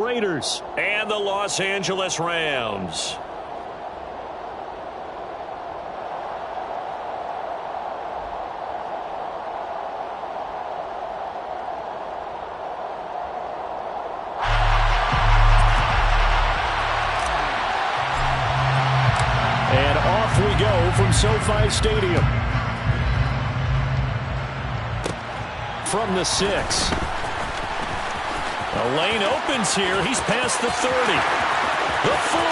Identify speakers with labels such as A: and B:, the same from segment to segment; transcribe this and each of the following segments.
A: Raiders and the Los Angeles Rams. And off we go from SoFi Stadium. From the 6. The lane opens here. He's past the 30. The 40.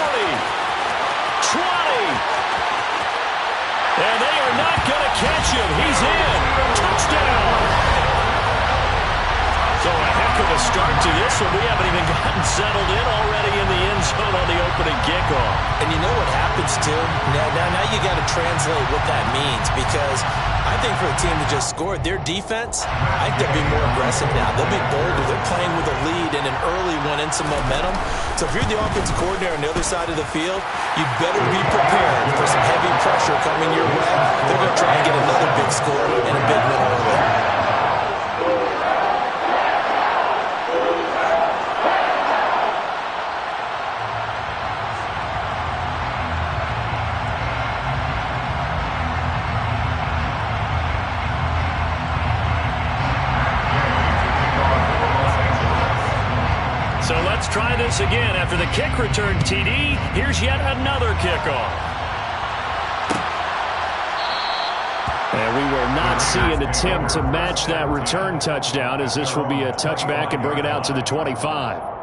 A: 20. And they are not going to catch him. He's in. Touchdown. So a heck of a start to this one. We haven't even gotten settled in already in the end zone on the opening kickoff.
B: And you know what happens, too? Now you got to translate what that means, because I think for a team that just scored, their defense, I think they'll be more aggressive now. They'll be bolder. They're playing with a lead and an early one and some momentum. So if you're the offensive coordinator on the other side of the field, you better be prepared for some heavy pressure coming your way. They're going to try and get another big score and a big win early.
A: So let's try this again. After the kick return, TD, here's yet another kickoff. And we will not see an attempt to match that return touchdown, as this will be a touchback and bring it out to the 25.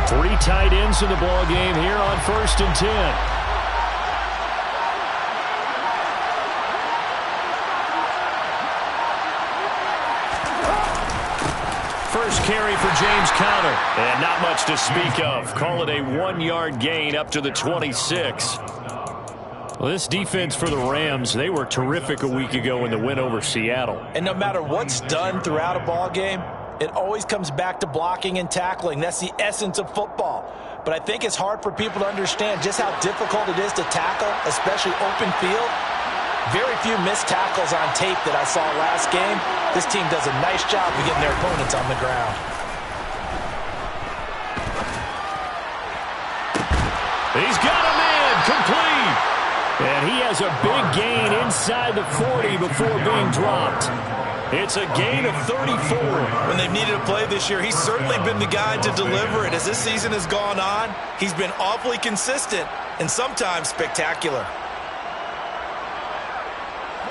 A: Three tight ends in the ball game here on 1st and 10. First carry for James Conner. And not much to speak of. Call it a 1-yard gain up to the 26. Well, this defense for the Rams, they were terrific a week ago in the win over Seattle.
B: And no matter what's done throughout a ball game, it always comes back to blocking and tackling. That's the essence of football. But I think it's hard for people to understand just how difficult it is to tackle, especially open field. Very few missed tackles on tape that I saw last game. This team does a nice job of getting their opponents on the ground.
A: He's got a man complete. And he has a big gain inside the 40 before being dropped. It's a gain of 34.
B: When they've needed a play this year, he's certainly been the guy to deliver it. As this season has gone on, he's been awfully consistent and sometimes spectacular.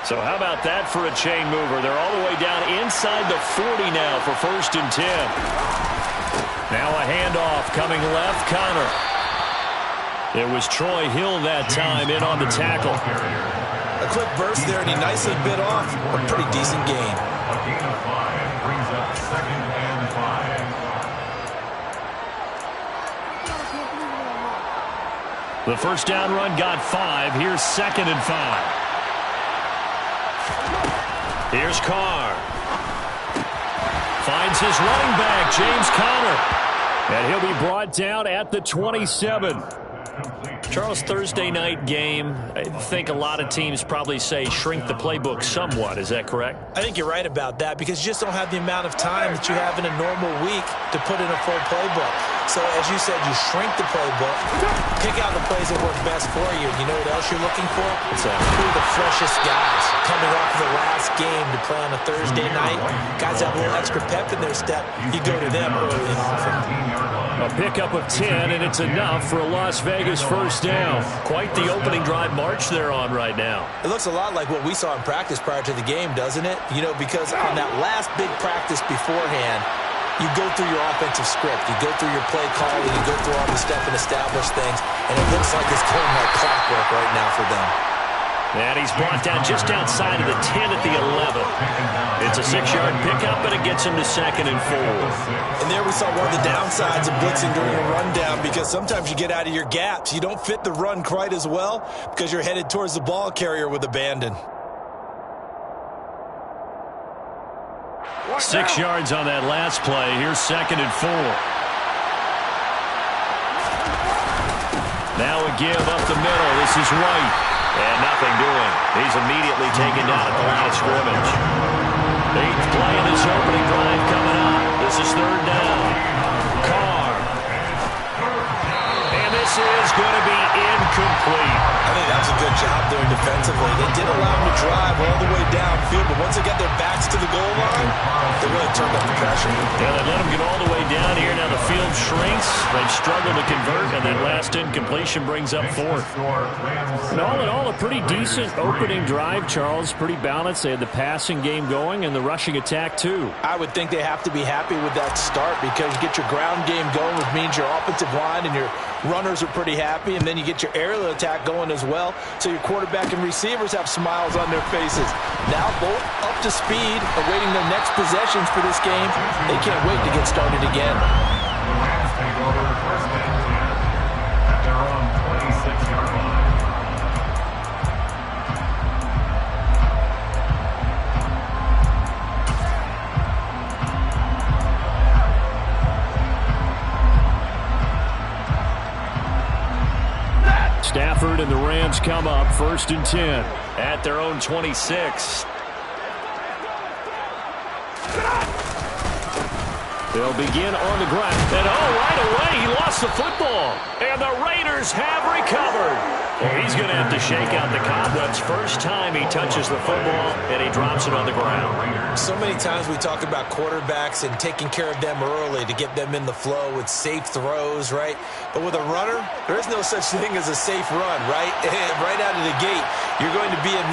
A: So how about that for a chain mover? They're all the way down inside the 40 now for 1st and 10. Now a handoff coming left, Conner. It was Troy Hill that time in on the tackle.
B: A quick burst there, and he nicely bit off a pretty decent gain.
C: A gain of 5 brings up 2nd and 5.
A: The first down run got 5. Here's 2nd and 5. Here's Carr. Finds his running back, James Conner. And he'll be brought down at the 27. Charles, Thursday night game, I think a lot of teams probably say shrink the playbook somewhat. Is that correct?
B: I think you're right about that, because you just don't have the amount of time that you have in a normal week to put in a full playbook. So, as you said, you shrink the playbook, pick out the plays that work best for you. You know what else you're looking for?
A: What's that?
B: Who are the freshest guys coming off of the last game to play on a Thursday night? Guys have a little extra pep in their step. You go to them early and often.
A: A pickup of 10, and it's enough for a Las Vegas first down. Quite the opening drive march they're on right now.
B: It looks a lot like what we saw in practice prior to the game, doesn't it? You know, because on that last big practice beforehand, you go through your offensive script, you go through your play calling, you go through all the stuff and establish things, and it looks like it's going like clockwork right now for them.
A: And he's brought down just outside of the 10 at the 11. It's a 6-yard pickup, and it gets him to 2nd and 4.
B: And there we saw one of the downsides of blitzing during a rundown, because sometimes you get out of your gaps. You don't fit the run quite as well because you're headed towards the ball carrier with abandon.
A: 6 yards on that last play. Here's 2nd and 4. Now a give up the middle. This is White. And nothing doing. He's immediately taken down at the line of scrimmage. 8th play in this opening drive coming up. This is 3rd down. Carr. And this is going to be incomplete.
B: I think that was a good job there defensively. They did allow them to drive all the way downfield, but once they got their backs to the goal line, they really turned up the pressure.
A: Yeah, they let them get all the way down here. Now the field shrinks. They've struggled to convert, and that last incompletion brings up 4th. And all in all, a pretty decent opening drive, Charles. Pretty balanced. They had the passing game going and the rushing attack, too.
B: I would think they have to be happy with that start, because you get your ground game going, which means your offensive line and your runners are pretty happy, and then you get your aerial attack going as well, so your quarterback and receivers have smiles on their faces. Now both up to speed, awaiting their next possessions for this game. They can't wait to get started again.
C: The Rams take over 1st and 10 at their own 26-yard line.
A: Stafford and the Rams come up 1st and 10 at their own 26. They'll begin on the ground. And right away, he lost the football. And the Raiders have recovered. Well, he's going to have to shake out the cobwebs. First time he touches the football, and he drops it on the ground.
B: So many times we talk about quarterbacks and taking care of them early to get them in the flow with safe throws, right? But with a runner, there is no such thing as a safe run, right? Right out of the gate, you're going to be in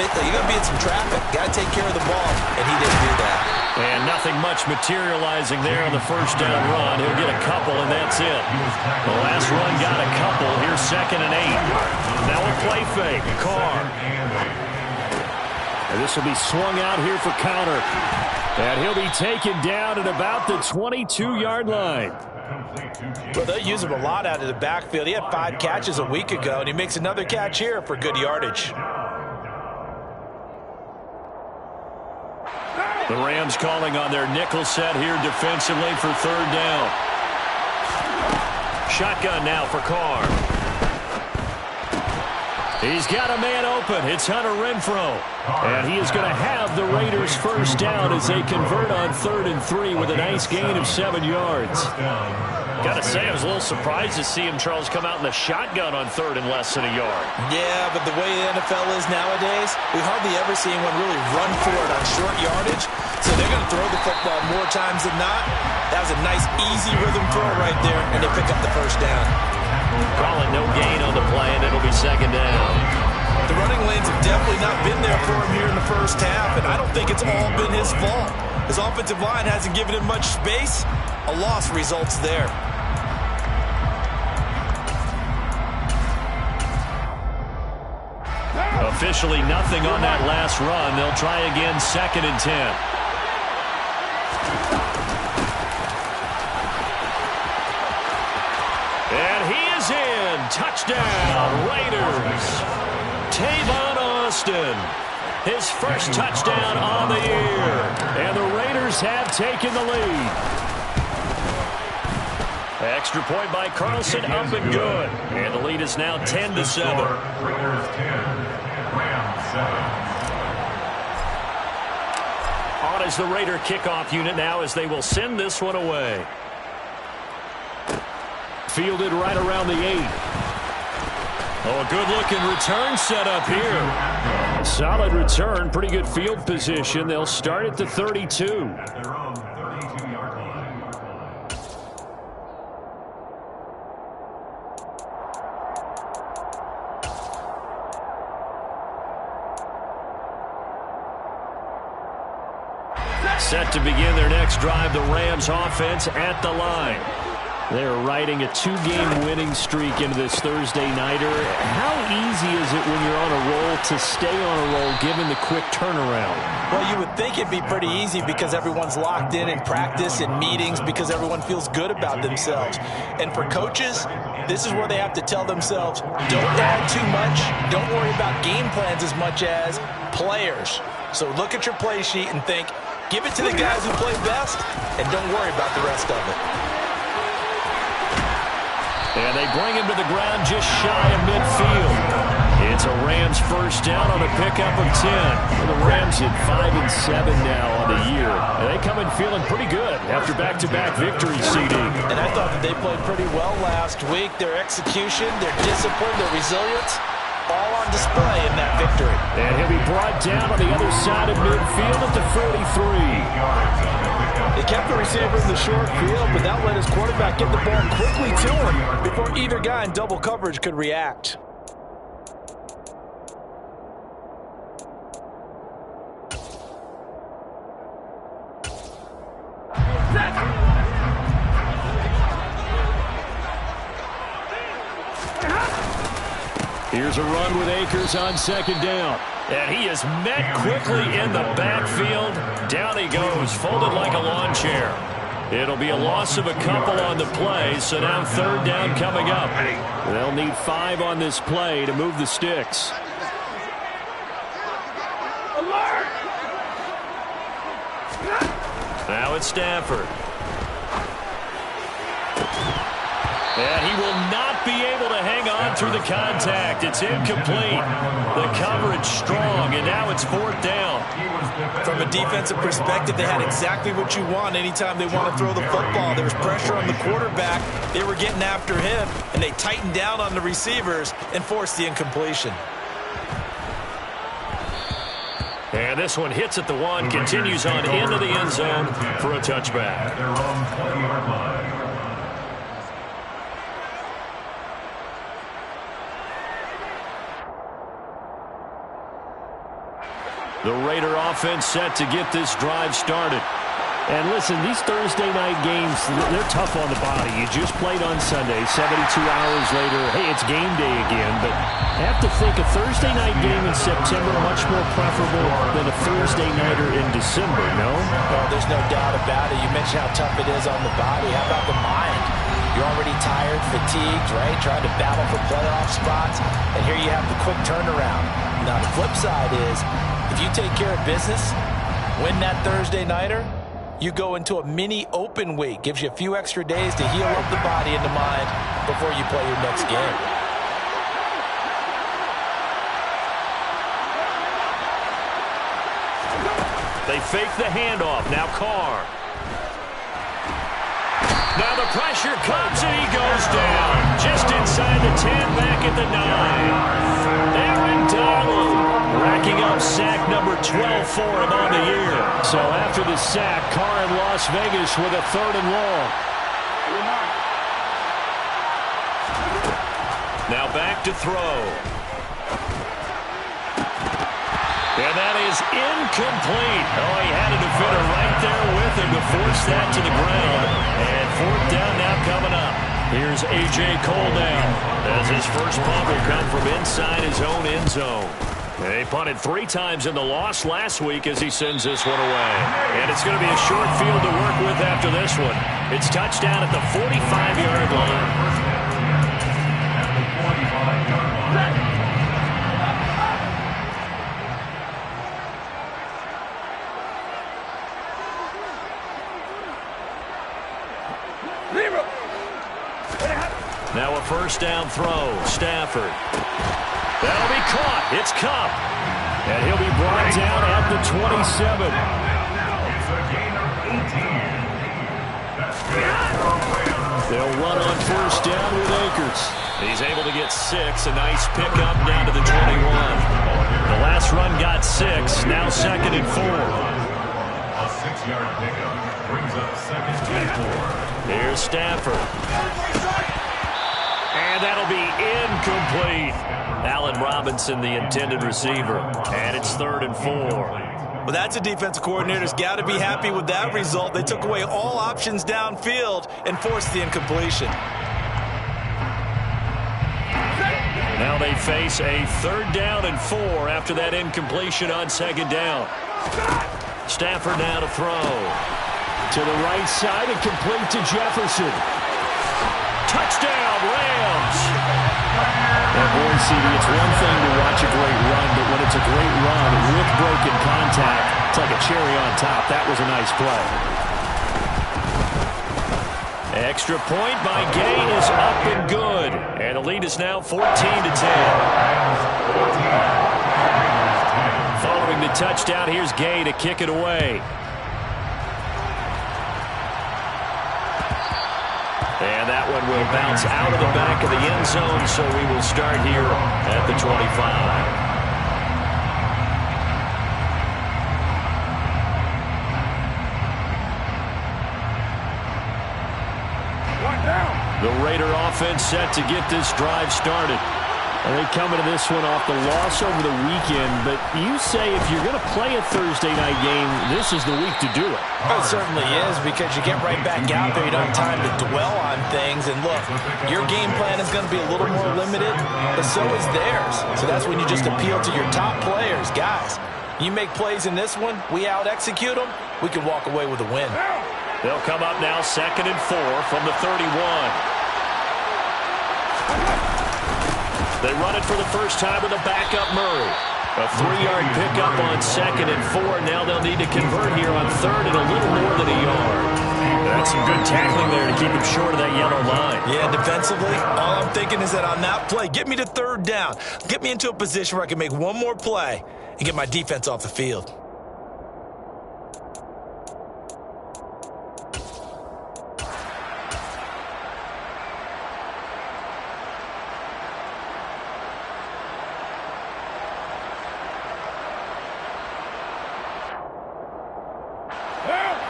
B: some traffic. Got to take care of the ball, and he didn't do that.
A: And nothing much materializing there on the 1st down run. He'll get a couple, and that's it. The last run got a couple. Here's 2nd and 8. Now a play fake. Carr. And this will be swung out here for counter. And he'll be taken down at about the 22-yard line.
B: Well, they'll use him a lot out of the backfield. He had 5 catches a week ago, and he makes another catch here for good yardage.
A: The Rams calling on their nickel set here defensively for 3rd down. Shotgun now for Carr. He's got a man open. It's Hunter Renfrow. And he is going to have the Raiders 1st down as they convert on 3rd and 3 with a nice gain of 7 yards. Got to say, I was a little surprised to see him, Charles, come out in the shotgun on 3rd and less than a yard.
B: Yeah, but the way the NFL is nowadays, we hardly ever see anyone really run for it on short yardage. So they're going to throw the football more times than not. That was a nice, easy rhythm throw right there, and they pick up the 1st down.
A: Call it no gain on the play, and it'll be 2nd down.
B: The running lanes have definitely not been there for him here in the 1st half, and I don't think it's all been his fault. His offensive line hasn't given him much space. A loss results there.
A: Officially nothing on that last run. They'll try again, 2nd and 10. And he is in. Touchdown, Raiders. Tavon Austin. His 1st touchdown on the year. And the Raiders have taken the lead. Extra point by Carlson, up and good. And the lead is now 10-7.
C: Raiders 10, Rams 7.
A: On is the Raider kickoff unit now as they will send this one away. Fielded right around the 8. Oh, a good-looking return set up here. Solid return, pretty good field position. They'll start at the 32.
C: At their own 32-yard line.
A: Set to begin their next drive, the Rams offense at the line. They're riding a 2-game winning streak into this Thursday nighter. How easy is it when you're on a roll to stay on a roll given the quick turnaround?
B: Well, you would think it'd be pretty easy because everyone's locked in practice and meetings because everyone feels good about themselves. And for coaches, this is where they have to tell themselves, don't add too much. Don't worry about game plans as much as players. So look at your play sheet and think, give it to the guys who play best, and don't worry about the rest of it.
A: And they bring him to the ground just shy of midfield. It's a Rams first down on a pickup of 10. And the Rams at 5-7 now on the year. And they come in feeling pretty good after back-to-back victories, CD.
B: And I thought that they played pretty well last week. Their execution, their discipline, their resilience, all on display in that victory.
A: And he'll be brought down on the other side of midfield at the 43.
B: They kept the receiver in the short field, but that let his quarterback get the ball quickly to him before either guy in double coverage could react.
A: Here's a run with Akers on second down. And he is met quickly in the backfield. Down he goes, folded like a lawn chair. It'll be a loss of a couple on the play, so now third down coming up. They'll need 5 on this play to move the sticks. Now it's Stafford. And he will not be able to hang on through the contact. It's incomplete. The coverage strong, and now it's fourth down.
B: From a defensive perspective, they had exactly what you want anytime they want to throw the football. There was pressure on the quarterback. They were getting after him, and they tightened down on the receivers and forced the incompletion.
A: And this one hits at the 1, continues on into the end zone for a touchback. The Raider offense set to get this drive started. And listen, these Thursday night games, they're tough on the body. You just played on Sunday, 72 hours later. Hey, it's game day again. But I have to think a Thursday night game in September much more preferable than a Thursday nighter in December, no?
B: Well, there's no doubt about it. You mentioned how tough it is on the body. How about the mind? You're already tired, fatigued, right? Trying to battle for playoff spots. And here you have the quick turnaround. Now, the flip side is, if you take care of business, win that Thursday nighter, you go into a mini open week. Gives you a few extra days to heal up the body and the mind before you play your next game.
A: They fake the handoff. Now Carr. Now the pressure comes and he goes down. Just inside the 10, back at the 9. Aaron Donald racking up sack number 12 for him on the year. So after the sack, Carr in Las Vegas with a 3rd and long. Now back to throw. And that is incomplete. Oh, he had a defender right there with him to force that to the ground. And fourth down now coming up. Here's A.J. Cole now, as his first punt will come from inside his own end zone. They punted 3 times in the loss last week as he sends this one away. And it's going to be a short field to work with after this one. It's touchdown at the 45-yard line. Now a first down throw. Stafford. That'll be caught. It's Kupp. And he'll be brought down at the 27. They'll run on first down with Akers. He's able to get 6. A nice pickup down to the 21. The last run got 6. Now 2nd and 4.
C: A 6-yard pickup brings up 2nd and 4.
A: Here's Stafford. And that'll be incomplete. Allen Robinson, the intended receiver. And it's 3rd and 4.
B: Well, that's a defensive coordinator's got to be happy with that result. They took away all options downfield and forced the incompletion.
A: Now they face a 3rd down and 4 after that incompletion on 2nd down. Stafford now to throw. To the right side and complete to Jefferson. Touchdown, Rams! And boy, CD, it's one thing to watch a great run, but when it's a great run with broken contact, it's like a cherry on top. That was a nice play. Extra point by Gay is up and good. And the lead is now 14-10. Following the touchdown, here's Gay to kick it away. And that one will bounce out of the back of the end zone, so we will start here at the 25. The Raider offense set to get this drive started. And they come into this one off the loss over the weekend, but you say if you're going to play a Thursday night game, this is the week to do it.
B: Well, it certainly is, because you get right back out there. You don't have time to dwell on things. And look, your game plan is going to be a little more limited, but so is theirs. So that's when you just appeal to your top players. Guys, you make plays in this one, we out-execute them, we can walk away with a win.
A: They'll come up now 2nd and 4 from the 31. They run it for the first time with a backup Murray. A 3-yard pickup on 2nd and 4. Now they'll need to convert here on 3rd and a little more than a yard. That's some good tackling there to keep him short of that yellow line.
B: Yeah, defensively, all I'm thinking is that on that play, get me to 3rd down. Get me into a position where I can make one more play and get my defense off the field.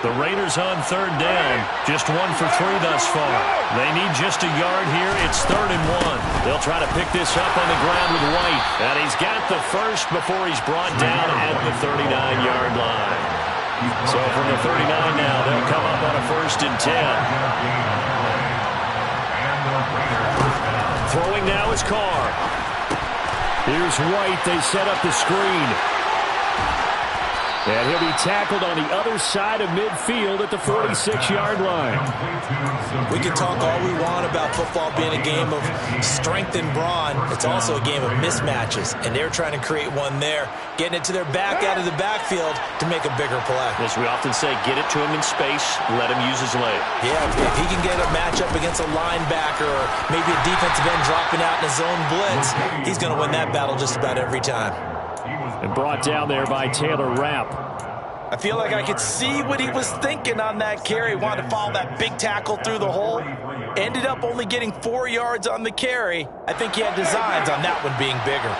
A: The Raiders on 3rd down. Just 1 for 3 thus far. They need just a yard here. It's 3rd and 1. They'll try to pick this up on the ground with White. And he's got the first before he's brought down at the 39-yard line. So from the 39 now, they'll come up on a 1st and 10. Throwing now is Carr. Here's White. They set up the screen. And he'll be tackled on the other side of midfield at the 46-yard line.
B: We can talk all we want about football being a game of strength and brawn. It's also a game of mismatches, and they're trying to create one there, getting it to their back out of the backfield to make a bigger play.
A: As we often say, get it to him in space, let him use his leg.
B: Yeah, if he can get a matchup against a linebacker or maybe a defensive end dropping out in a zone blitz, he's going to win that battle just about every time.
A: And brought down there by Taylor Rapp.
B: I feel like I could see what he was thinking on that carry. Wanted to follow that big tackle through the hole. Ended up only getting 4 yards on the carry. I think he had designs on that one being bigger.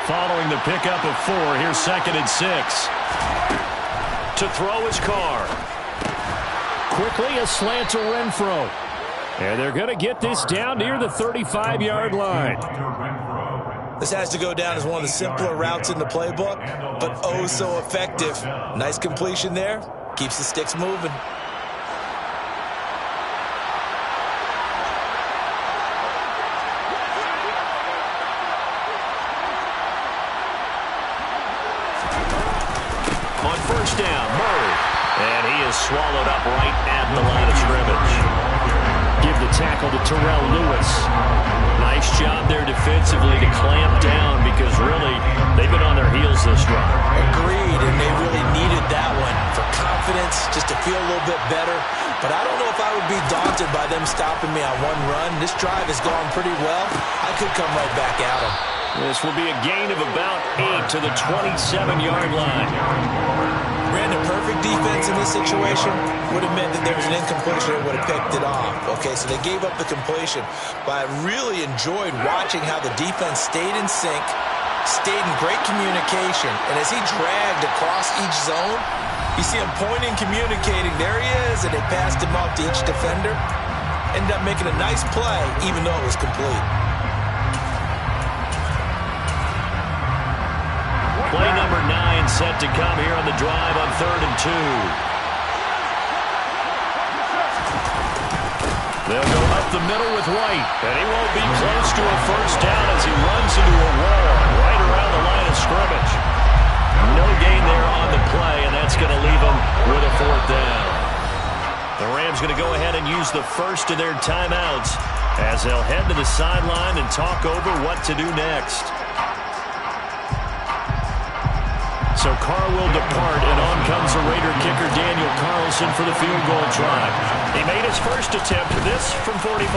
A: Following the pickup of 4, here's 2nd and 6. To throw his Carr. Quickly a slant to Renfro. And they're going to get this down near the 35-yard line.
B: This has to go down as one of the simpler routes in the playbook, but oh so effective. Nice completion there. Keeps the sticks moving.
A: On 1st down, Murray. And he is swallowed up right at the line of scrimmage. Give the tackle to Terrell Lewis. Nice job there defensively to clamp down, because really they've been on their heels this drive.
B: Agreed, and they really needed that one for confidence, just to feel a little bit better. But I don't know if I would be daunted by them stopping me on one run. This drive has gone pretty well. I could come right back at them.
A: This will be a gain of about 8 to the 27-yard line.
B: Brandon, perfect defense in this situation would have meant that there was an incompletion that would have picked it off. Okay, so they gave up the completion, but I really enjoyed watching how the defense stayed in sync, stayed in great communication, and as he dragged across each zone, you see him pointing, communicating, there he is, and they passed him off to each defender. Ended up making a nice play, even though it was complete.
A: Play number 9 set to come here on the drive on 3rd and 2. They'll go up the middle with White, and he won't be close to a first down as he runs into a wall right around the line of scrimmage. No gain there on the play, and that's going to leave him with a 4th down. The Rams going to go ahead and use the first of their timeouts as they'll head to the sideline and talk over what to do next. So Carr will depart, and on comes the Raider kicker Daniel Carlson for the field goal try. He made his first attempt, this from 45.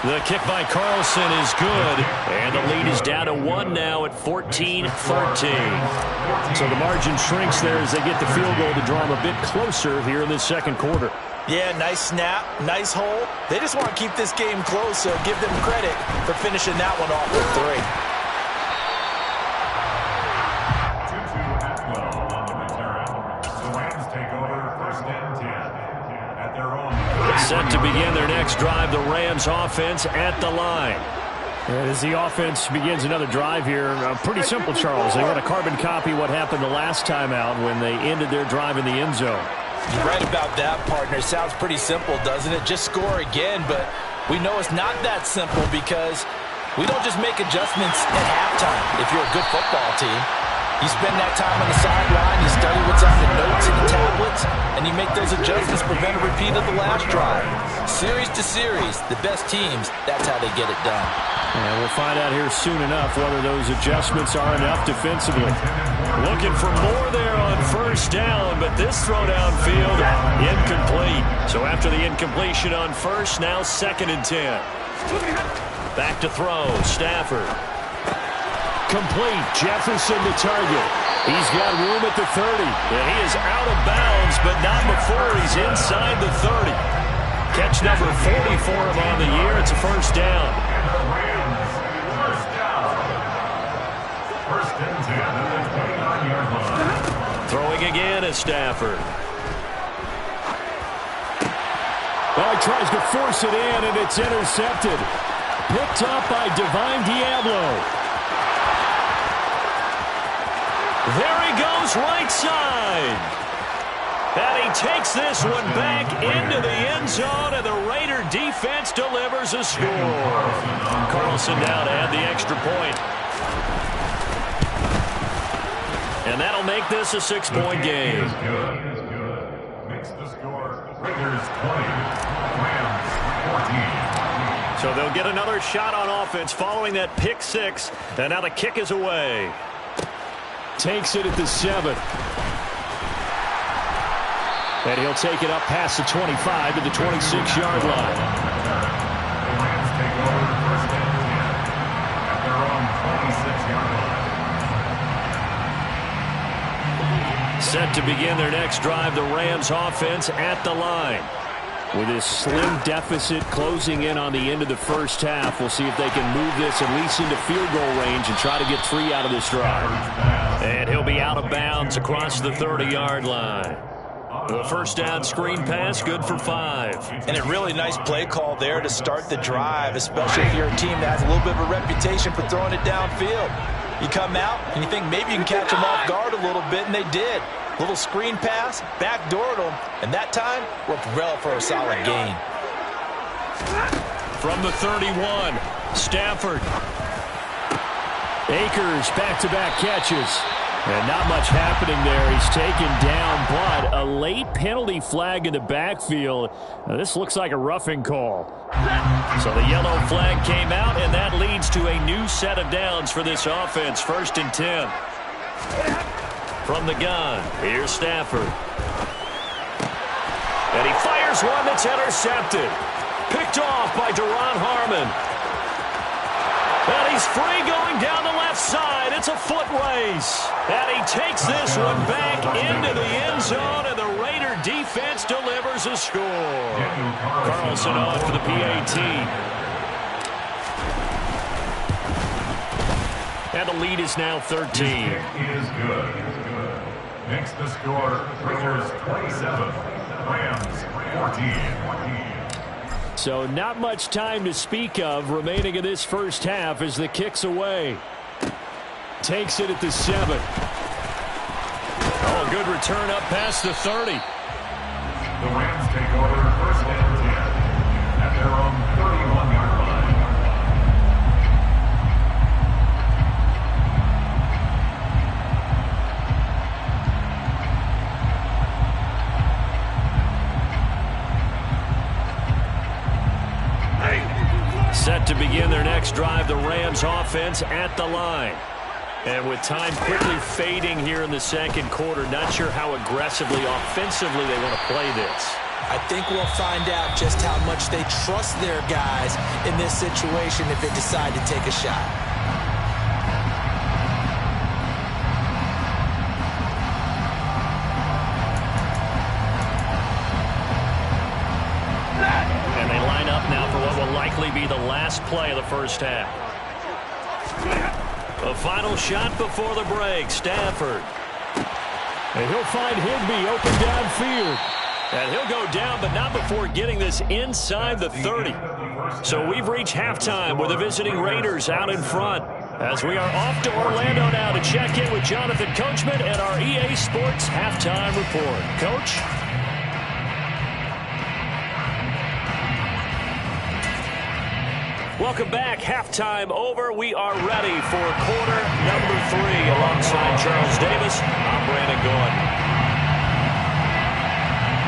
A: The kick by Carlson is good, and the lead is down to 1 now at 14-13. So the margin shrinks there as they get the field goal to draw them a bit closer here in this second quarter.
B: Yeah, nice snap, nice hole. They just want to keep this game close, so give them credit for finishing that one off with 3.
A: Set to begin their next drive, the Rams offense at the line.
D: And as the offense begins another drive here, pretty simple, Charles. They want to carbon copy what happened the last time out when they ended their drive in the end zone.
B: You're right about that, partner. Sounds pretty simple, doesn't it? Just score again, but we know it's not that simple because we don't just make adjustments at halftime if you're a good football team. You spend that time on the sideline, you study what's on the notes and the tablets, and you make those adjustments, prevent a repeat of the last drive. Series to series, the best teams, that's how they get it done.
D: And we'll find out here soon enough whether those adjustments are enough defensively.
A: Looking for more there on first down, but this throw downfield, incomplete. So after the incompletion on first, now 2nd and 10. Back to throw, Stafford.
D: Complete. Jefferson the target. He's got room at the 30.
A: And he is out of bounds, but not before he's inside the 30. Catch number 40 for him on the year. It's a first down.
C: First and 10 at the 29-yard line.
A: Throwing again is Stafford.
D: Well, he tries to force it in, and it's intercepted. Picked up by Divine Diablo.
A: There he goes, right side. And he takes this one back into the end zone, and the Raider defense delivers a score. Carlson now to add the extra point. And that'll make this a 6-point game.
C: Makes the score. Raiders 20, Rams 14.
A: So they'll get another shot on offense following that pick 6, and now the kick is away.
D: Takes it at the 7. And he'll take it up past the 25 to the 26-yard line.
C: The Rams take over first and 10 at their own 26-yard line.
A: Set to begin their next drive, the Rams offense at the line.
D: With this slim deficit closing in on the end of the first half, we'll see if they can move this at least into field goal range and try to get 3 out of this drive.
A: And he'll be out of bounds across the 30-yard line. The first down screen pass, good for 5.
B: And a really nice play call there to start the drive, especially if you're a team that has a little bit of a reputation for throwing it downfield. You come out and you think maybe you can catch them off guard a little bit, and they did. Little screen pass, backdoored them, and that time worked well for a solid gain.
A: From the 31, Stafford.
D: Akers back-to-back catches. And not much happening there. He's taken down, but a late penalty flag in the backfield. Now, this looks like a roughing call.
A: So the yellow flag came out, and that leads to a new set of downs for this offense. 1st and 10. From the gun, here's Stafford. And he fires one that's intercepted. Picked off by Duron Harmon. And he's free going down the left side. It's a foot race. And he takes this one back into the end zone, and the Raider defense delivers a score. Carlson on for the PAT. And the lead is now 13.
C: Is good. Makes the score. Raiders 27, Rams 14.
D: So not much time to speak of remaining in this first half as the kick's away. Takes it at the 7.
A: good return up past the 30.
C: The Rams take over first and 10 at their own 31-yard line.
A: Set to begin their next drive, the Rams offense at the line. And with time quickly fading here in the second quarter, not sure how aggressively, offensively they want to play this.
B: I think we'll find out just how much they trust their guys in this situation if they decide to take a shot.
A: And they line up now for what will likely be the last play of the first half. A final shot before the break. Stafford.
D: And he'll find Higbee open downfield.
A: And he'll go down, but not before getting this inside the 30. So we've reached halftime with the visiting Raiders out in front. As we are off to Orlando now to check in with Jonathan Coachman and our EA Sports Halftime Report. Coach? Welcome back. Halftime over. We are ready for quarter number 3. Alongside Charles Davis, I'm Brandon Gordon.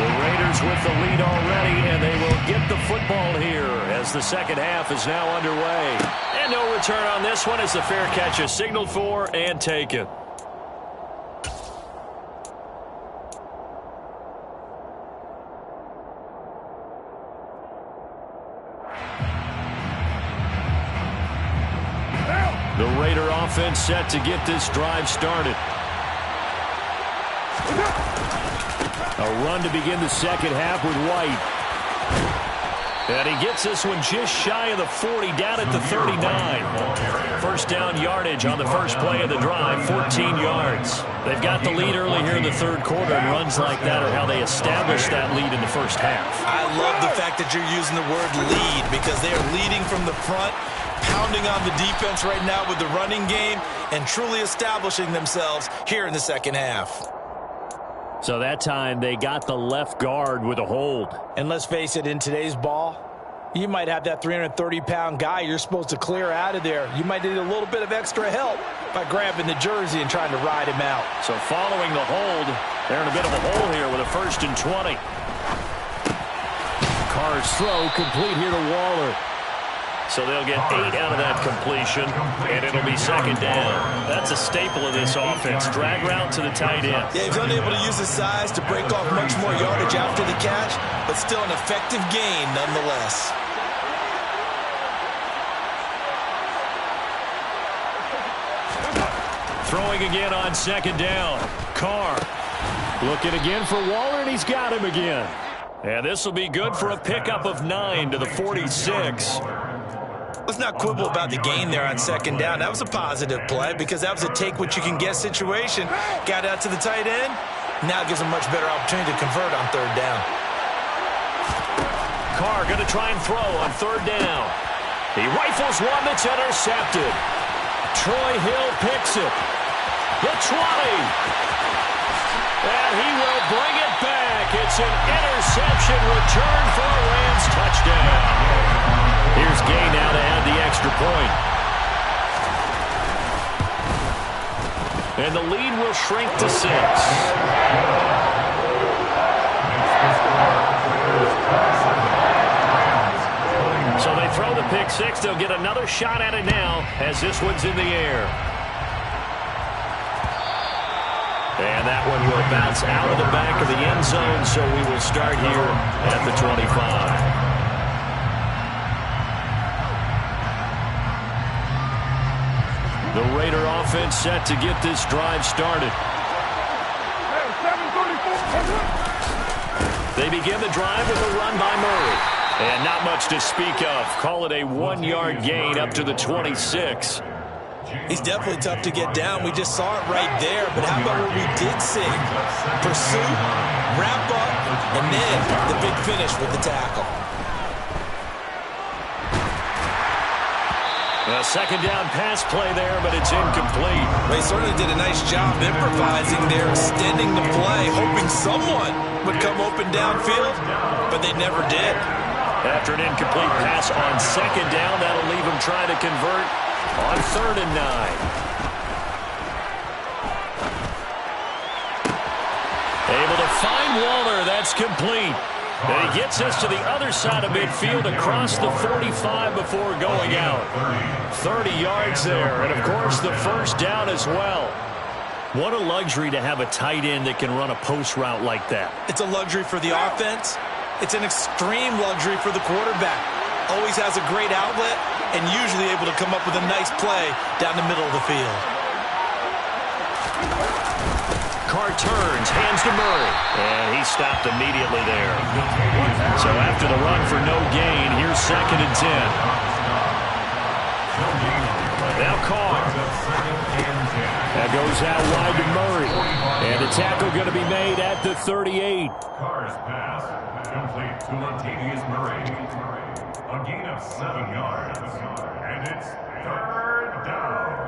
A: The Raiders with the lead already, and they will get the football here as the second half is now underway. And no return on this one as the fair catch is signaled for and taken. The Raider offense set to get this drive started.
D: A run to begin the second half with White.
A: And he gets this one just shy of the 40, down at the 39. First down yardage on the first play of the drive, 14 yards. They've got the lead early here in the third quarter, and runs like that are how they establish that lead in the first half.
B: I love the fact that you're using the word lead because they are leading from the front, pounding on the defense right now with the running game, and truly establishing themselves here in the second half.
D: So that time they got the left guard with a hold.
B: And let's face it, in today's ball, you might have that 330-pound guy you're supposed to clear out of there. You might need a little bit of extra help by grabbing the jersey and trying to ride him out.
A: So following the hold, they're in a bit of a hole here with a 1st and 20.
D: Carr's throw complete here to Waller.
A: So they'll get 8 out of that completion, and it'll be second down. That's a staple of this offense. Drag route to the tight end.
B: Yeah, he's unable to use his size to break off much more yardage after the catch, but still an effective gain nonetheless.
A: Throwing again on second down. Carr
D: looking again for Waller, and he's got him again.
A: And this will be good for a pickup of 9 to the 46.
B: Let's not quibble about the gain there on second down. That was a positive play because that was a take-what-you-can-get situation. Got out to the tight end. Now gives him a much better opportunity to convert on third down.
A: Carr going to try and throw on third down. He rifles one that's intercepted. Troy Hill picks it. The 20. And he will bring it back. It's an interception return for a Rams touchdown. Here's Gay now to add the extra point. And the lead will shrink to 6. So they throw the pick 6. They'll get another shot at it now as this one's in the air. And that one will bounce out of the back of the end zone, so we will start here at the 25. The Raider offense set to get this drive started. They begin the drive with a run by Murray. And not much to speak of. Call it a 1-yard gain up to the 26.
B: He's definitely tough to get down. We just saw it right there. But how about what we did see? Pursuit, wrap up, and then the big finish with the tackle.
A: A second down pass play there, but it's incomplete.
B: They certainly did a nice job improvising there, extending the play, hoping someone would come open downfield, but they never did.
A: After an incomplete pass on second down, that'll leave him trying to convert on 3rd and 9. Able to find Waller. That's complete. And he gets us to the other side of midfield across the 45 before going out. 30 yards there, and of course the first down as well. What a luxury to have a tight end that can run a post route like that.
B: It's a luxury for the offense. It's an extreme luxury for the quarterback. Always has a great outlet and usually able to come up with a nice play down the middle of the field.
A: Carr turns, hands to Murray, and he stopped immediately there. So after the run for no gain, here's 2nd and 10. Now Carr. That goes out wide to Murray. And the tackle going to be made at the 38.
C: Carr's pass complete to Latavius Murray. A gain of 7 yards. And it's 3rd down.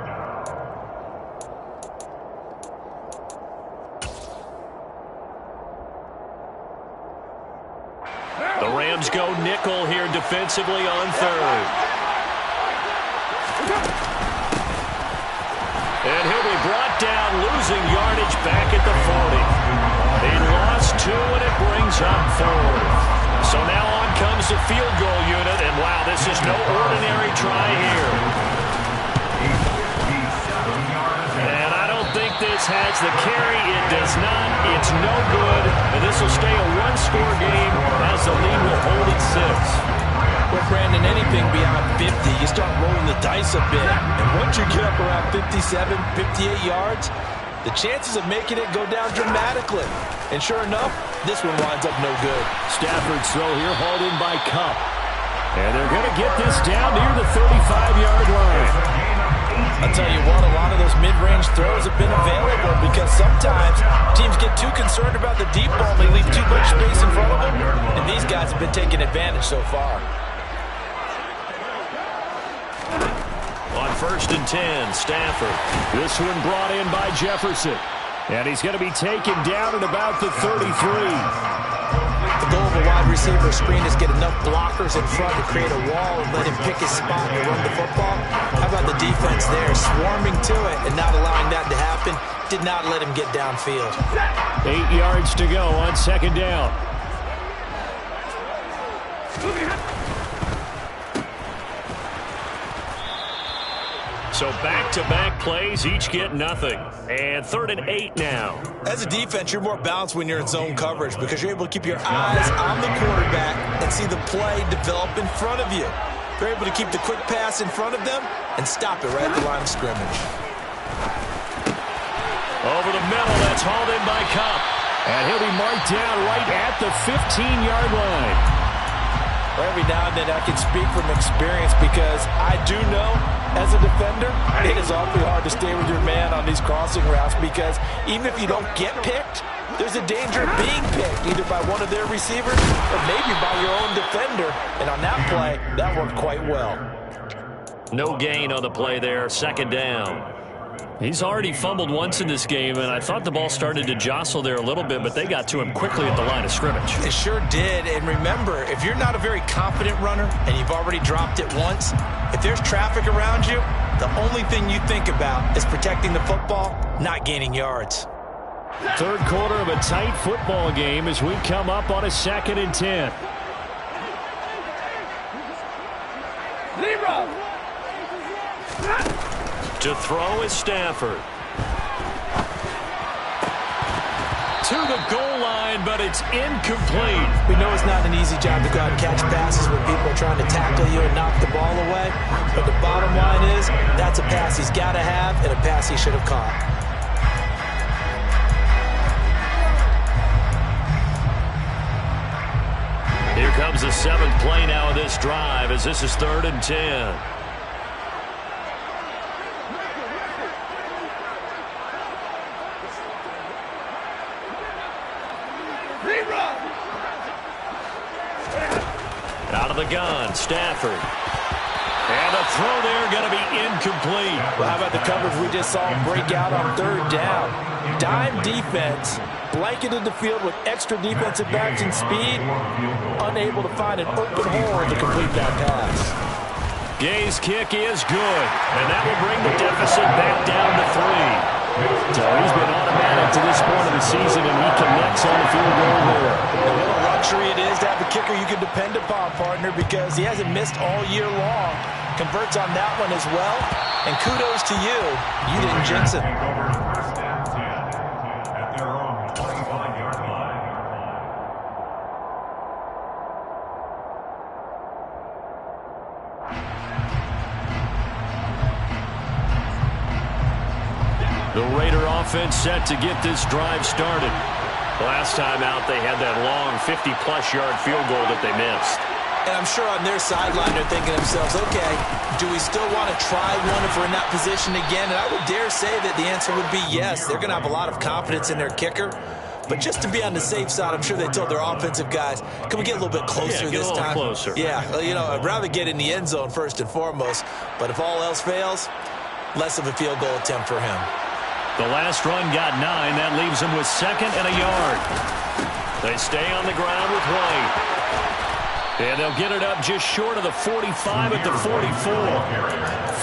A: The Rams go nickel here defensively on 3rd. And he'll be brought down, losing yardage back at the 40. He lost 2, and it brings up 4. So now on comes the field goal unit, and wow, this is no ordinary try here. And I don't think this has the carry. It does not. It's no good. And this will stay a one-score game as the lead will hold at 6.
B: Well, Brandon, anything beyond 50, you start rolling the dice a bit. And once you get up around 57, 58 yards, the chances of making it go down dramatically. And sure enough, this one winds up no good.
D: Stafford's throw here hauled in by Kupp. And they're going to get this down near the 35-yard line.
B: I'll tell you what, a lot of those mid-range throws have been available because sometimes teams get too concerned about the deep ball. They leave too much space in front of them, and these guys have been taking advantage so far.
A: On 1st and 10, Stafford.
D: This one brought in by Jefferson. And he's going to be taken down at about the 33.
B: The goal of a wide receiver screen is get enough blockers in front to create a wall and let him pick his spot to run the football. How about the defense there, swarming to it and not allowing that to happen? Did not let him get downfield.
D: 8 yards to go on 2nd down.
A: So back-to-back plays, each get nothing. And 3rd and 8 now.
B: As a defense, you're more balanced when you're in zone coverage because you're able to keep your eyes on the quarterback and see the play develop in front of you. They're able to keep the quick pass in front of them and stop it right at the line of scrimmage.
A: Over the middle, that's hauled in by Kupp.
D: And he'll be marked down right at the 15-yard line.
B: Every now and then I can speak from experience because I do know as a defender, it is awfully hard to stay with your man on these crossing routes because even if you don't get picked, there's a danger of being picked either by one of their receivers or maybe by your own defender. And on that play, that worked quite well.
A: No gain on the play there, 2nd down. He's already fumbled once in this game, and I thought the ball started to jostle there a little bit, but they got to him quickly at the line of scrimmage.
B: It sure did, and remember, if you're not a very confident runner and you've already dropped it once, if there's traffic around you, the only thing you think about is protecting the football, not gaining yards.
D: 3rd quarter of a tight football game as we come up on a 2nd and 10.
A: To throw is Stafford. To the goal line, but it's incomplete.
B: We know it's not an easy job to go out and catch passes when people are trying to tackle you and knock the ball away. But the bottom line is, that's a pass he's got to have and a pass he should have caught.
A: Here comes the 7th play now of this drive as this is 3rd and 10. Out of the gun, Stafford. And the throw there going to be incomplete.
B: Well, how about the coverage we just saw him break out on third down? Dime defense, blanketed the field with extra defensive backs and speed, unable to find an open hole to complete that pass.
A: Gay's kick is good, and that will bring the deficit back down to 3.
D: So he's been automatic to this point of the season, and he connects on the field goal there.
B: And what a luxury it is to have a kicker you can depend upon, partner, because he hasn't missed all year long. Converts on that one as well. And kudos to you. You didn't jinx it.
C: First and 10 at their own 25-yard line.
A: The Raider offense set to get this drive started. Last time out, they had that long 50-plus yard field goal that they missed.
B: And I'm sure on their sideline they're thinking to themselves, okay, do we still want to try one if we're in that position again? And I would dare say that the answer would be yes. They're going to have a lot of confidence in their kicker. But just to be on the safe side, I'm sure they told their offensive guys, can we get a little bit closer this time?
A: Closer.
B: Yeah, well, you know, I'd rather get in the end zone first and foremost. But if all else fails, less of a field goal attempt for him.
A: The last run got 9. That leaves them with 2nd and a yard. They stay on the ground with White. And they'll get it up just short of the 45 at the 44.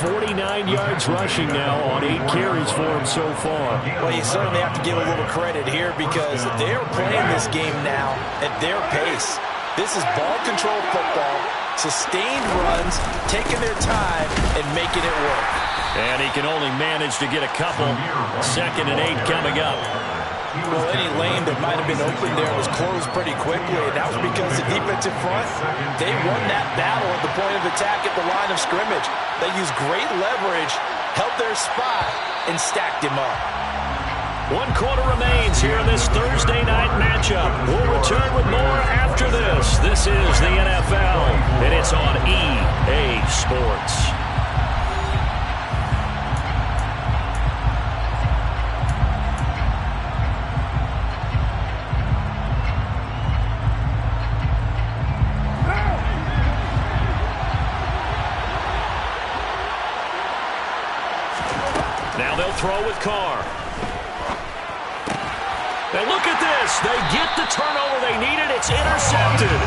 D: 49 yards rushing now on 8 carries for him so far.
B: Well, you certainly have to give a little credit here because they're playing this game now at their pace. This is ball control football, sustained runs, taking their time, and making it work.
A: And he can only manage to get a couple. 2nd and 8 coming up.
B: Well, any lane that might have been open there was closed pretty quickly, and that was because the defensive front, they won that battle at the point of attack at the line of scrimmage. They used great leverage, held their spot, and stacked him up.
A: 1 quarter remains here in this Thursday night matchup. We'll return with more after this. This is the NFL, and it's on EA Sports. Now they'll throw with Carr. And look at this. They get the turnover they needed. It's intercepted.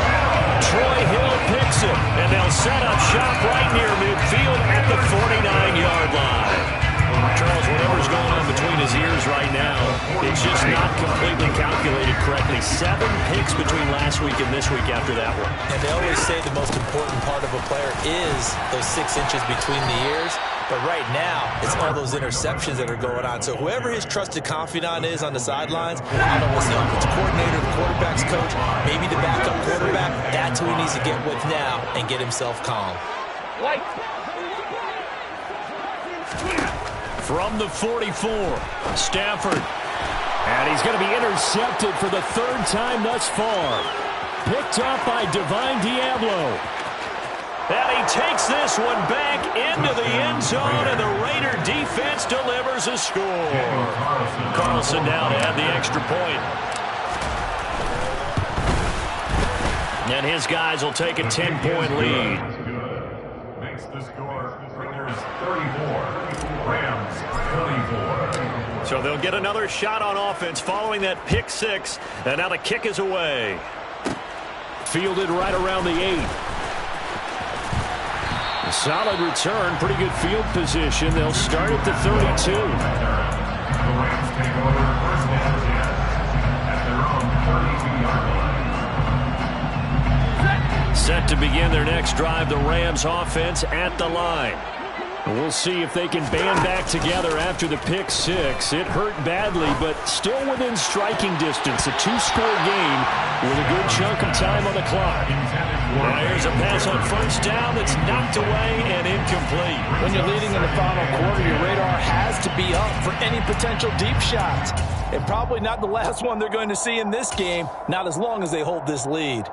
A: Troy Hill picks it, and they'll set up shop right near midfield at the 49-yard line. Charles, whatever's going on between his ears right now, it's just not completely calculated correctly. 7 picks between last week and this week after that one.
B: And they always say the most important part of a player is those 6 inches between the ears. But right now, it's all those interceptions that are going on. So whoever his trusted confidant is on the sidelines, I don't know what's the offensive coordinator, the quarterback's coach, maybe the backup quarterback, that's who he needs to get with now and get himself calm.
A: From the 44, Stafford.
D: And he's going to be intercepted for the 3rd time thus far. Picked up by Divine Diablo.
A: And he takes this one back into the end zone, and the Raider defense delivers a score. Carlson now to add the extra point. And his guys will take a 10-point lead.
C: Makes the score Raiders 34, Rams 24.
A: So they'll get another shot on offense following that pick 6, and now the kick is away.
D: Fielded right around the 8. A solid return, pretty good field position. They'll start at the 32.
C: The Rams take over 1st and 10 at their own 32-yard line.
A: Set to begin their next drive, the Rams offense at the line.
D: We'll see if they can band back together after the pick 6. It hurt badly, but still within striking distance. A 2-score game with a good chunk of time on the clock.
A: Now here's a pass on 1st down that's knocked away and incomplete.
B: When you're leading in the final quarter, your radar has to be up for any potential deep shots. And probably not the last one they're going to see in this game, not as long as they hold this lead.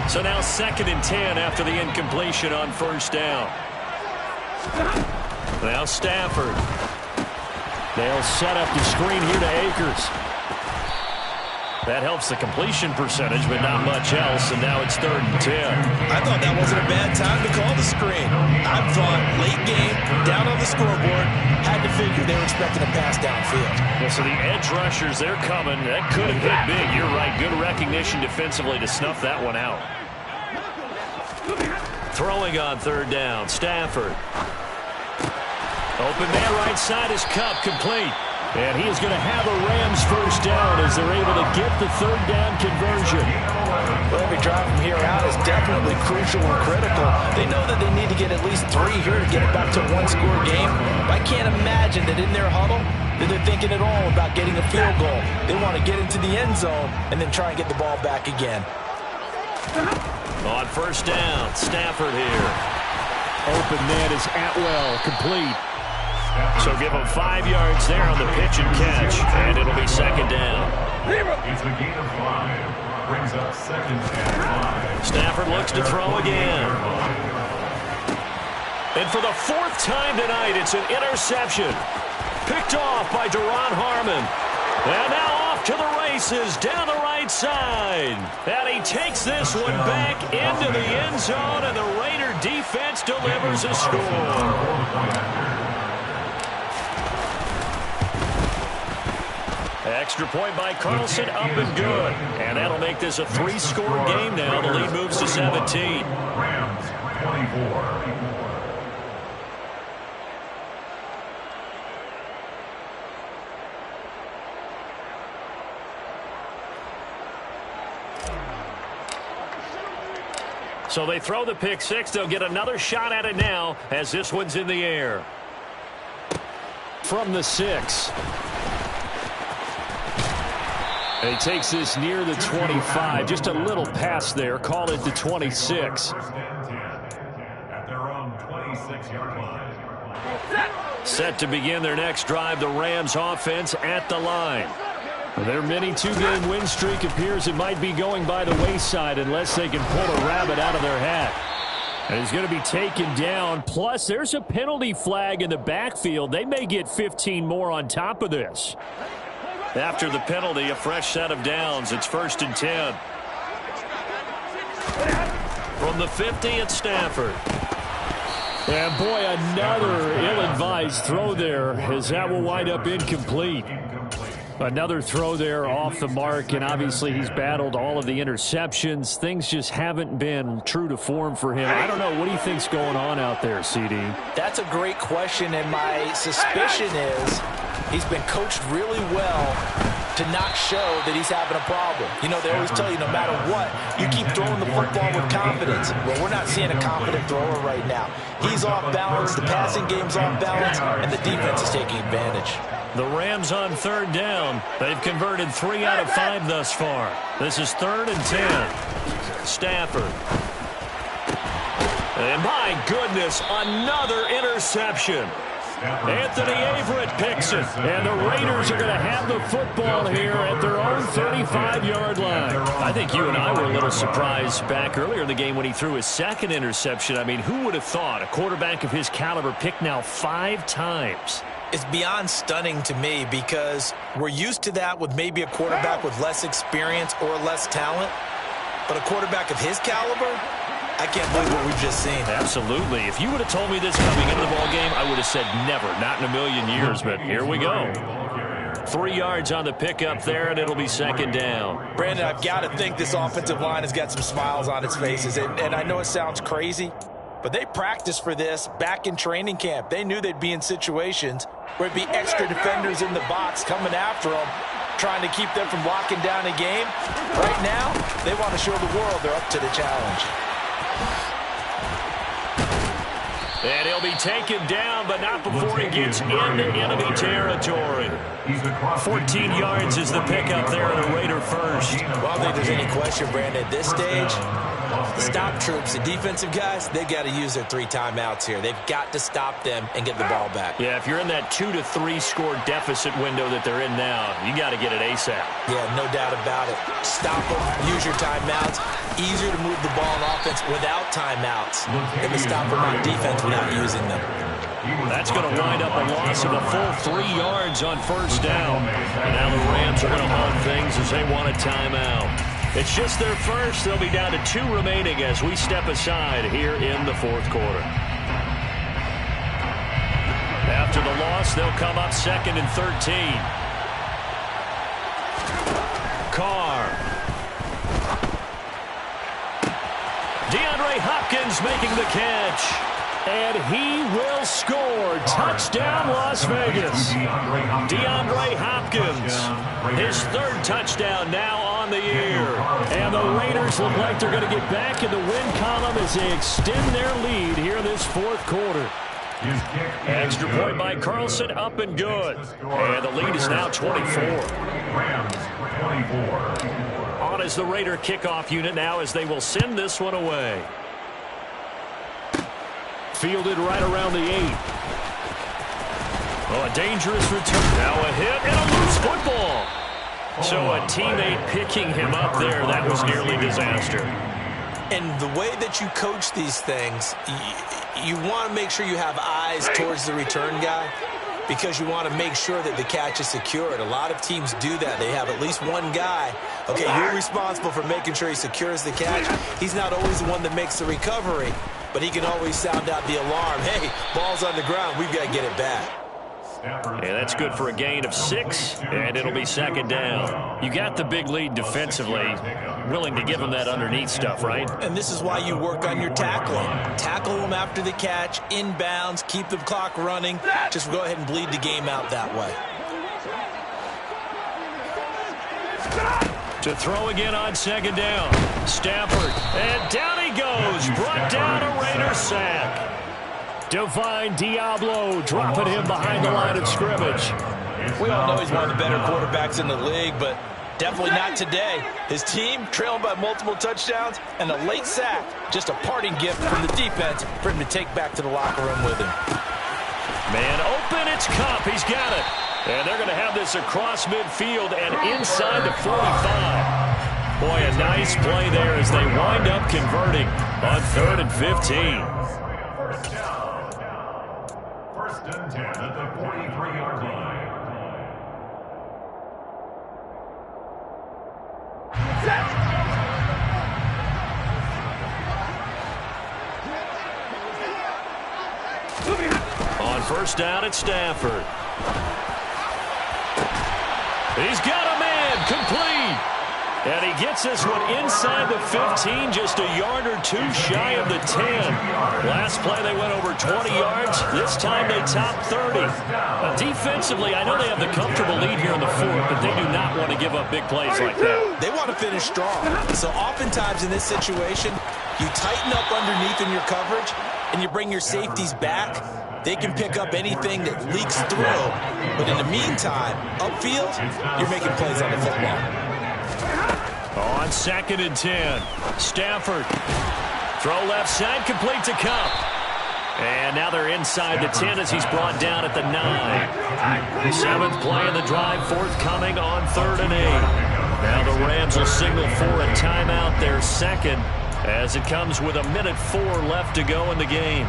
A: So now 2nd and 10 after the incompletion on 1st down. Now Stafford.
D: They'll set up the screen here to Akers.
A: That helps the completion percentage, but not much else, and now it's 3rd and 10.
B: I thought that wasn't a bad time to call the screen. I thought late game, down on the scoreboard, had to figure they were expecting a pass downfield.
A: Yeah, so the edge rushers, they're coming. That could have hit big. You're right. Good recognition defensively to snuff that one out. Throwing on 3rd down, Stafford. Open man right side is Kupp, complete.
D: And he is going to have a Rams first down as they're able to get the 3rd down conversion.
B: Well, every drive from here out is definitely crucial and critical. They know that they need to get at least 3 here to get it back to a one-score game. I can't imagine that in their huddle that they're thinking at all about getting a field goal. They want to get into the end zone and then try and get the ball back again.
A: On 1st down, Stafford here.
D: Open man is Atwell, complete.
A: So give him 5 yards there on the pitch and catch, and it'll be 2nd down.
C: It's a gain of 5. Brings up 2nd and 5.
A: Stafford looks to throw again. And for the 4th time tonight, it's an interception. Picked off by Duron Harmon. And now off to the races down the right side. And he takes this one back into the end zone, and the Raider defense delivers a score. Extra point by Carlson, up and good. And that'll make this a 3-score game now. The lead moves to 17.
C: Rams 24.
A: So they throw the pick 6. They'll get another shot at it now as this one's in the air.
D: From the 6. And he takes this near the 25. Just a little pass there. Call it the 26.
C: 1st and 10 at their own 26-yard line.
A: Set to begin their next drive, the Rams offense at the line.
D: Their mini 2-game win streak appears it might be going by the wayside unless they can pull a rabbit out of their hat. And he's going to be taken down. Plus, there's a penalty flag in the backfield. They may get 15 more on top of this.
A: After the penalty, a fresh set of downs. It's 1st and 10. From the 50, it's Stafford.
D: And boy, another ill-advised throw there as that will wind up incomplete. Another throw there off the mark, and obviously he's battled all of the interceptions. Things just haven't been true to form for him. I don't know. What do you think's going on out there, CD?
B: That's a great question, and my suspicion is he's been coached really well to not show that he's having a problem. You know, they always tell you no matter what, you keep throwing the football with confidence. Well, we're not seeing a confident thrower right now. He's off balance, the passing game's off balance, and the defense is taking advantage.
A: The Rams on 3rd down. They've converted 3 out of 5 thus far. This is 3rd and 10. Stafford. And my goodness, another interception. Anthony Averett picks it.
D: And the Raiders are going to have the football here at their own 35-yard line.
A: I think you and I were a little surprised back earlier in the game when he threw his 2nd interception. I mean, who would have thought a quarterback of his caliber picked now 5 times?
B: It's beyond stunning to me because we're used to that with maybe a quarterback with less experience or less talent. But a quarterback of his caliber, I can't believe what we've just seen.
A: Absolutely. If you would have told me this coming into the ballgame, I would have said never, not in a million years. But here we go. 3 yards on the pickup there, and it'll be 2nd down.
B: Brandon, I've got to think this offensive line has got some smiles on its faces. And I know it sounds crazy, but they practiced for this back in training camp. They knew they'd be in situations where it'd be extra defenders in the box coming after them, trying to keep them from locking down a game. Right now, they want to show the world they're up to the challenge.
A: And he'll be taken down, but not before he gets into enemy territory. 14 yards is the pickup there at a Raider first.
B: Well, I don't think there's any question, Brandon, at this stage, the stop troops, the defensive guys, they've got to use their 3 timeouts here. They've got to stop them and get the ball back.
A: Yeah, if you're in that 2 to 3 score deficit window that they're in now, you got to get it ASAP.
B: Yeah, no doubt about it. Stop them, use your timeouts. Easier to move the ball on offense without timeouts than to stop them on defense without using them.
A: That's going to wind up a loss of a full 3 yards on first down. And now the Rams are going to hold things as they want a timeout. It's just their first. They'll be down to 2 remaining as we step aside here in the fourth quarter. After the loss, they'll come up 2nd and 13. Carr. DeAndre Hopkins making the catch. And he will score. Touchdown, Las Vegas. DeAndre Hopkins, his 3rd touchdown now on the year. And the Raiders look like they're going to get back in the win column as they extend their lead here in this fourth quarter. Extra point by Carlson, up and good. And the lead is now 24.
C: Rams 24.
A: On is the Raider kickoff unit now as they will send this one away. Fielded right around the 8. Oh, a dangerous return. Now a hit and a loose football. So a teammate picking him up there, that was nearly disaster.
B: And the way that you coach these things, you want to make sure you have eyes towards the return guy because you want to make sure that the catch is secured. A lot of teams do that. They have at least one guy. Okay, you're responsible for making sure he secures the catch. He's not always the one that makes the recovery, but he can always sound out the alarm. Hey, ball's on the ground. We've got to get it back.
A: And that's good for a gain of 6, and it'll be 2nd down. You got the big lead defensively, willing to give them that underneath stuff, right?
B: And this is why you work on your tackling. Tackle them after the catch, inbounds, keep the clock running. Just go ahead and bleed the game out that way.
A: To throw again on 2nd down. Stafford, and down he goes. Brought down a Raider sack. Divine Diablo dropping him behind the line of scrimmage.
B: We all know he's one of the better quarterbacks in the league, but definitely not today. His team trailing by multiple touchdowns and a late sack. Just a parting gift from the defense for him to take back to the locker room with him.
A: Man open, it's Kupp. He's got it. And they're going to have this across midfield and inside the 45. Boy, a nice play there as they wind up converting on 3rd and 15.
C: First and 10 at the 43-yard line.
A: On first down, it's Stafford. He's got a man, complete. And he gets this one inside the 15, just a yard or 2 shy of the 10. Last play they went over 20 yards. This time they topped 30. Defensively, I know they have the comfortable lead here in the fourth, but they do not want to give up big plays like that.
B: They want to finish strong. So oftentimes in this situation, you tighten up underneath in your coverage and you bring your safeties back. They can pick up anything that leaks through. But in the meantime, upfield, you're making plays on the football.
A: On 2nd and 10, Stafford. Throw left side, complete to Kupp. And now they're inside the 10 as he's brought down at the 9. 7th play of the drive, forthcoming on 3rd and 8. Now the Rams will signal for a timeout, their 2nd, as it comes with 1:04 left to go in the game.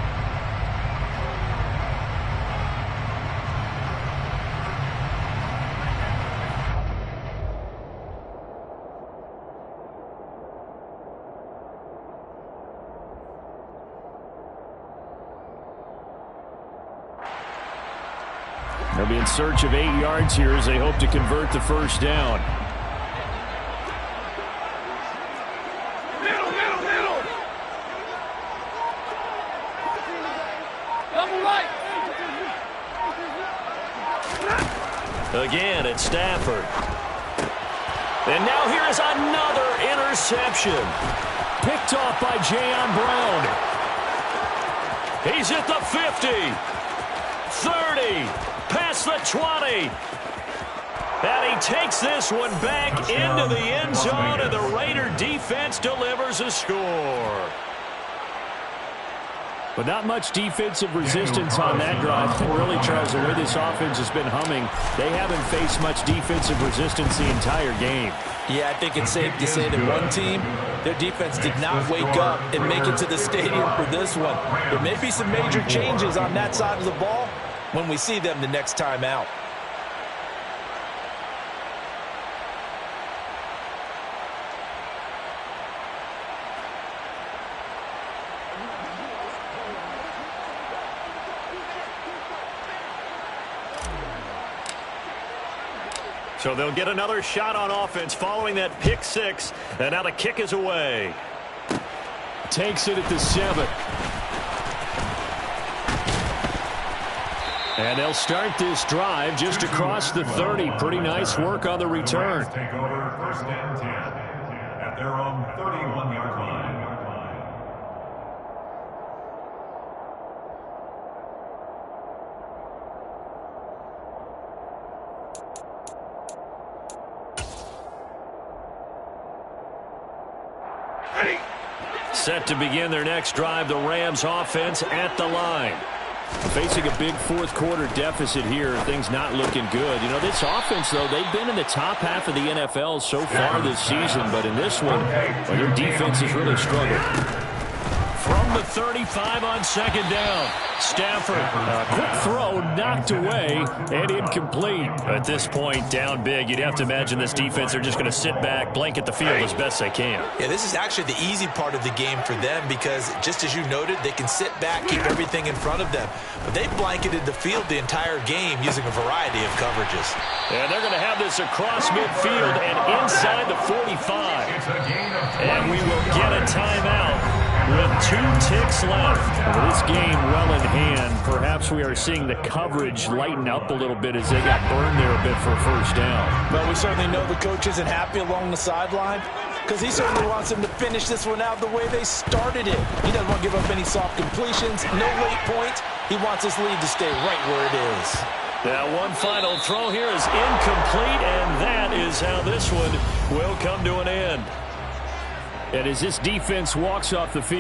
A: They'll be in search of 8 yards here as they hope to convert the first down.
E: Middle. Double right.
A: Again, it's Stafford. And now here is another interception. Picked off by Jayon Brown. He's at the 50. 30. Past the 20. And he takes this one back into the end zone, and the Raider defense delivers a score.
D: But not much defensive resistance on that drive. Really, Charles, the way this offense has been humming, they haven't faced much defensive resistance the entire game.
B: Yeah, I think it's safe to say that one team, their defense did not wake up and make it to the stadium for this one. There may be some major changes on that side of the ball when we see them the next time out.
A: So they'll get another shot on offense following that pick six. And now the kick is away.
D: Takes it at the 7. And they'll start this drive just across the 30. Pretty nice work on the return.
C: Take over 1st and 10 at their own 31-yard line.
A: Set to begin their next drive, the Rams offense at the line.
D: Facing a big fourth quarter deficit here, things not looking good. You know, this offense, though, they've been in the top half of the NFL so far this season, but in this one, well, their defense has really struggled.
A: From the 35 on 2nd down, Stafford.
D: Quick throw, knocked away, and incomplete.
A: At this point, down big, you'd have to imagine this defense are just going to sit back, blanket the field as best they can.
B: Yeah, this is actually the easy part of the game for them because, just as you noted, they can sit back, keep everything in front of them. But they blanketed the field the entire game using a variety of coverages.
A: And they're going to have this across midfield and inside the 45. And we will get a timeout with 2 ticks left.
D: With this game well in hand, perhaps we are seeing the coverage lighten up a little bit as they got burned there a bit for a 1st down.
B: But we certainly know the coach isn't happy along the sideline because he certainly wants them to finish this one out the way they started it. He doesn't want to give up any soft completions, no late points. He wants this lead to stay right where it is.
A: Now one final throw here is incomplete, and that is how this one will come to an end.
D: And as this defense walks off the field,